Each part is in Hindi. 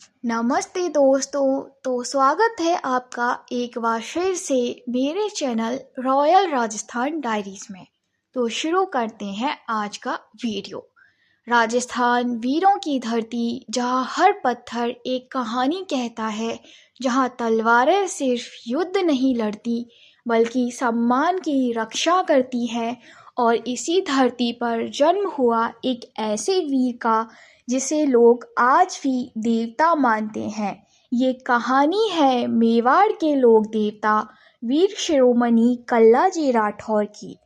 नमस्ते दोस्तों। तो स्वागत है आपका एक बार फिर से मेरे चैनल रॉयल राजस्थान डायरीज में। तो शुरू करते हैं आज का वीडियो। राजस्थान वीरों की धरती, जहां हर पत्थर एक कहानी कहता है, जहां तलवारें सिर्फ युद्ध नहीं लड़ती बल्कि सम्मान की रक्षा करती हैं। और इसी धरती पर जन्म हुआ एक ऐसे वीर का जिसे लोग आज भी देवता मानते हैं। ये कहानी है मेवाड़ के लोक देवता वीर शिरोमणि कल्लाजी राठौर की।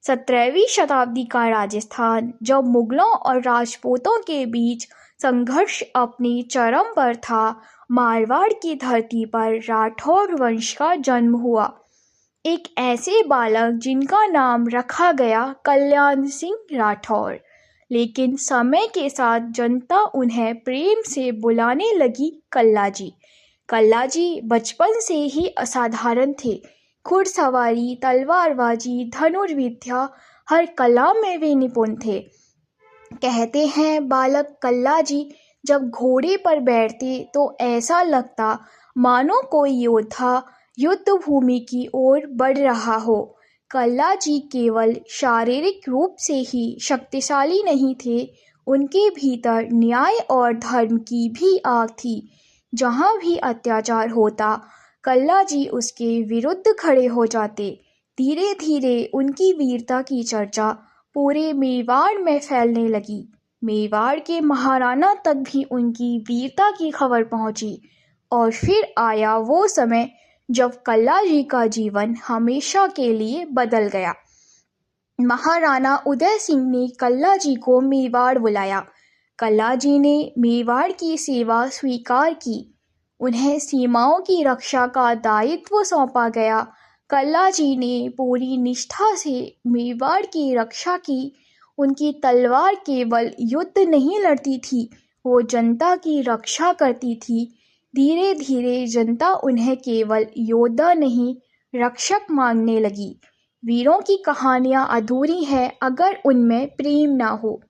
17वीं शताब्दी का राजस्थान, जब मुगलों और राजपूतों के बीच संघर्ष अपनी चरम पर था, मारवाड़ की धरती पर राठौर वंश का जन्म हुआ। एक ऐसे बालक जिनका नाम रखा गया कल्याण सिंह राठौर। लेकिन समय के साथ जनता उन्हें प्रेम से बुलाने लगी कल्लाजी। कल्लाजी बचपन से ही असाधारण थे। घुड़सवारी, तलवारबाजी, धनुर्विद्या, हर कला में वे निपुण थे। कहते हैं बालक कल्लाजी जब घोड़े पर बैठते तो ऐसा लगता मानो कोई योद्धा युद्ध भूमि की ओर बढ़ रहा हो। कल्लाजी केवल शारीरिक रूप से ही शक्तिशाली नहीं थे, उनके भीतर न्याय और धर्म की भी आग थी। जहाँ भी अत्याचार होता, कल्लाजी उसके विरुद्ध खड़े हो जाते। धीरे धीरे उनकी वीरता की चर्चा पूरे मेवाड़ में फैलने लगी। मेवाड़ के महाराणा तक भी उनकी वीरता की खबर पहुंची। और फिर आया वो समय जब कल्लाजी का जीवन हमेशा के लिए बदल गया। महाराणा उदय सिंह ने कल्लाजी को मेवाड़ बुलाया। कल्लाजी ने मेवाड़ की सेवा स्वीकार की। उन्हें सीमाओं की रक्षा का दायित्व सौंपा गया। कल्लाजी ने पूरी निष्ठा से मेवाड़ की रक्षा की। उनकी तलवार केवल युद्ध नहीं लड़ती थी, वो जनता की रक्षा करती थी। धीरे धीरे जनता उन्हें केवल योद्धा नहीं, रक्षक मांगने लगी। वीरों की कहानियां अधूरी हैं अगर उनमें प्रेम ना हो।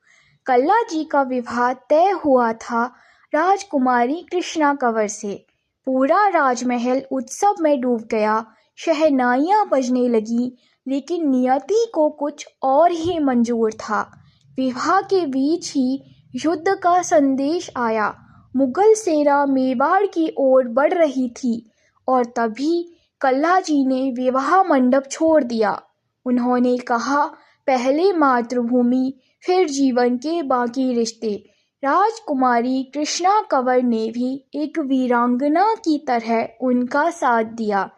कल्लाजी का विवाह तय हुआ था राजकुमारी कृष्णा कंवर से। पूरा राजमहल उत्सव में डूब गया। शहनाइयां बजने लगी, लेकिन नियति को कुछ और ही मंजूर था। विवाह के बीच ही युद्ध का संदेश आया। मुगल सेना मेवाड़ की ओर बढ़ रही थी और तभी कल्लाजी ने विवाह मंडप छोड़ दिया। उन्होंने कहा, पहले मातृभूमि, फिर जीवन के बाकी रिश्ते। राजकुमारी कृष्णा कंवर ने भी एक वीरांगना की तरह उनका साथ दिया।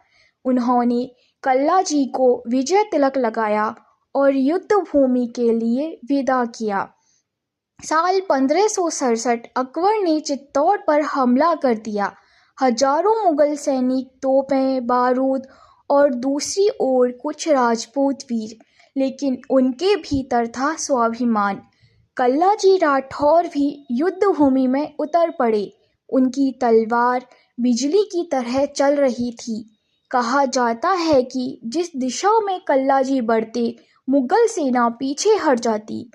उन्होंने कल्लाजी को विजय तिलक लगाया और युद्ध भूमि के लिए विदा किया। साल 1567 अकबर ने चित्तौड़ पर हमला कर दिया। हजारों मुगल सैनिक, तोपें, बारूद और दूसरी ओर कुछ राजपूत वीर, लेकिन उनके भीतर था स्वाभिमान। कल्लाजी राठौर भी युद्ध भूमि में उतर पड़े। उनकी तलवार बिजली की तरह चल रही थी। कहा जाता है कि जिस दिशा में कल्लाजी बढ़ते, मुगल सेना पीछे हट जाती।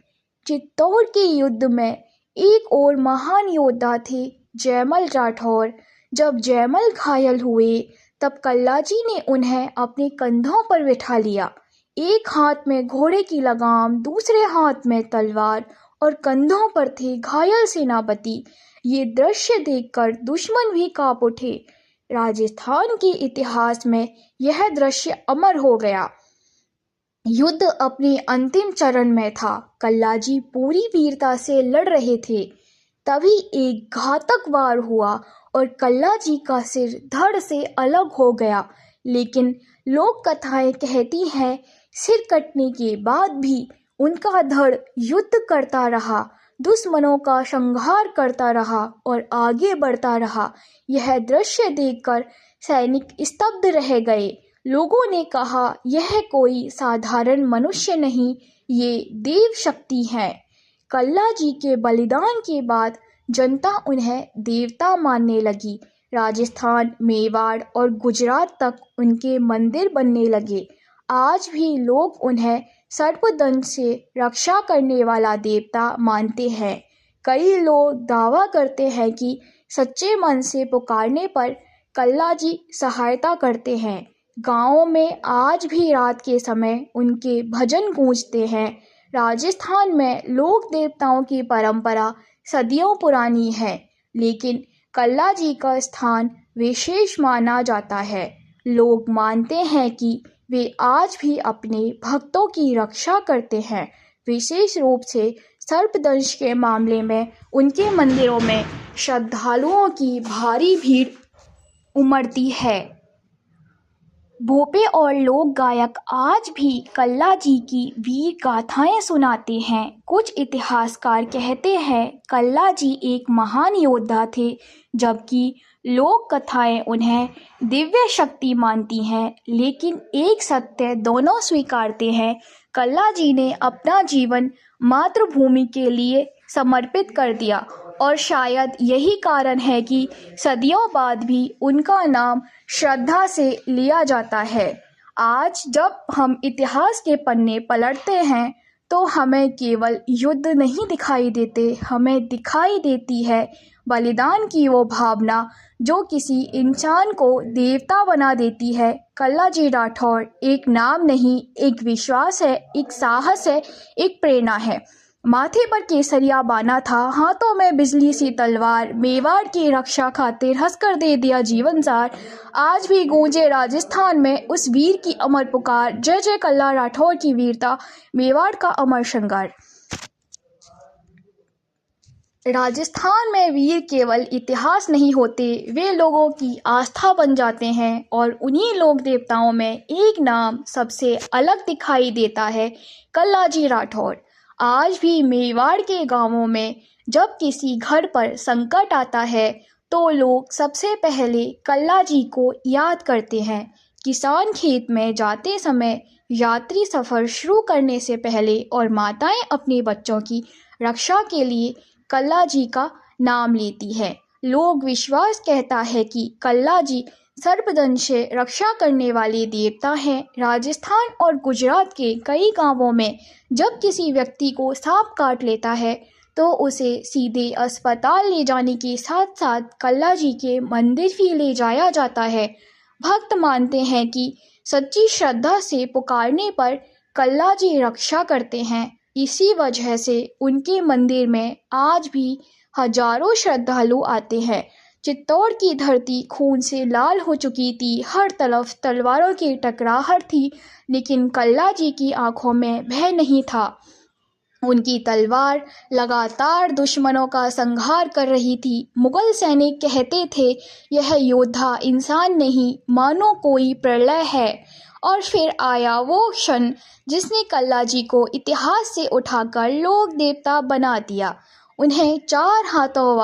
चित्तौड़ के युद्ध में एक और महान योद्धा थे जयमल राठौर। जब जयमल घायल हुए, तब कल्लाजी ने उन्हें अपने कंधों पर बिठा लिया। एक हाथ में घोड़े की लगाम, दूसरे हाथ में तलवार और कंधों पर थे घायल सेनापति। ये दृश्य देखकर दुश्मन भी कांप उठे। राजस्थान के इतिहास में यह दृश्य अमर हो गया। युद्ध अपने अंतिम चरण में था। कल्लाजी पूरी वीरता से लड़ रहे थे। तभी एक घातक वार हुआ और कल्लाजी का सिर धड़ से अलग हो गया। लेकिन लोक कथाएं कहती हैं, सिर कटने के बाद भी उनका धड़ युद्ध करता रहा, दुश्मनों का संहार करता रहा और आगे बढ़ता रहा। यह दृश्य देखकर सैनिक स्तब्ध रह गए। लोगों ने कहा, यह कोई साधारण मनुष्य नहीं, ये देव शक्ति है। कल्लाजी के बलिदान के बाद जनता उन्हें देवता मानने लगी। राजस्थान, मेवाड़ और गुजरात तक उनके मंदिर बनने लगे। आज भी लोग उन्हें सर्पदंश से रक्षा करने वाला देवता मानते हैं। कई लोग दावा करते हैं कि सच्चे मन से पुकारने पर कल्ला जी सहायता करते हैं। गाँव में आज भी रात के समय उनके भजन गूंजते हैं। राजस्थान में लोक देवताओं की परंपरा सदियों पुरानी है, लेकिन कल्ला जी का स्थान विशेष माना जाता है। लोग मानते हैं कि वे आज भी अपने भक्तों की रक्षा करते हैं। विशेष रूप से सर्पदंश के मामले में उनके मंदिरों में श्रद्धालुओं की भारी भीड़ उमड़ती है। भोपे और लोक गायक आज भी कल्ला जी की वीर गाथाएं सुनाते हैं। कुछ इतिहासकार कहते हैं कल्ला जी एक महान योद्धा थे, जबकि लोक कथाएं उन्हें दिव्य शक्ति मानती हैं। लेकिन एक सत्य दोनों स्वीकारते हैं, कल्ला जी ने अपना जीवन मातृभूमि के लिए समर्पित कर दिया और शायद यही कारण है कि सदियों बाद भी उनका नाम श्रद्धा से लिया जाता है। आज जब हम इतिहास के पन्ने पलटते हैं तो हमें केवल युद्ध नहीं दिखाई देते, हमें दिखाई देती है बलिदान की वो भावना जो किसी इंसान को देवता बना देती है। कल्ला जी राठौर एक नाम नहीं, एक विश्वास है, एक साहस है, एक प्रेरणा है। माथे पर केसरिया बाना था, हाथों में बिजली सी तलवार, मेवाड़ की रक्षा खातिर हंसकर दे दिया जीवन सार। आज भी गूंजे राजस्थान में उस वीर की अमर पुकार, जय जय कल्ला राठौर की वीरता, मेवाड़ का अमर श्रृंगार। राजस्थान में वीर केवल इतिहास नहीं होते, वे लोगों की आस्था बन जाते हैं। और उन्हीं लोक देवताओं में एक नाम सबसे अलग दिखाई देता है, कल्ला जी राठौर। आज भी मेवाड़ के गांवों में जब किसी घर पर संकट आता है तो लोग सबसे पहले कल्ला जी को याद करते हैं। किसान खेत में जाते समय, यात्री सफ़र शुरू करने से पहले और माताएं अपने बच्चों की रक्षा के लिए कल्ला जी का नाम लेती है। लोक विश्वास कहता है कि कल्ला जी सर्पदंश से रक्षा करने वाले देवता हैं। राजस्थान और गुजरात के कई गांवों में जब किसी व्यक्ति को सांप काट लेता है तो उसे सीधे अस्पताल ले जाने के साथ साथ कल्ला जी के मंदिर भी ले जाया जाता है। भक्त मानते हैं कि सच्ची श्रद्धा से पुकारने पर कल्ला जी रक्षा करते हैं। इसी वजह से उनके मंदिर में आज भी हजारों श्रद्धालु आते हैं। चित्तौड़ की धरती खून से लाल हो चुकी थी, हर तरफ तलवारों की टकराहट थी, लेकिन कल्ला जी की आंखों में भय नहीं था। उनकी तलवार लगातार दुश्मनों का संहार कर रही थी। मुगल सैनिक कहते थे, यह योद्धा इंसान नहीं, मानो कोई प्रलय है। और फिर आया वो क्षण जिसने कल्ला जी को इतिहास से उठाकर लोक देवता बना दिया। उन्हें 4 हाथों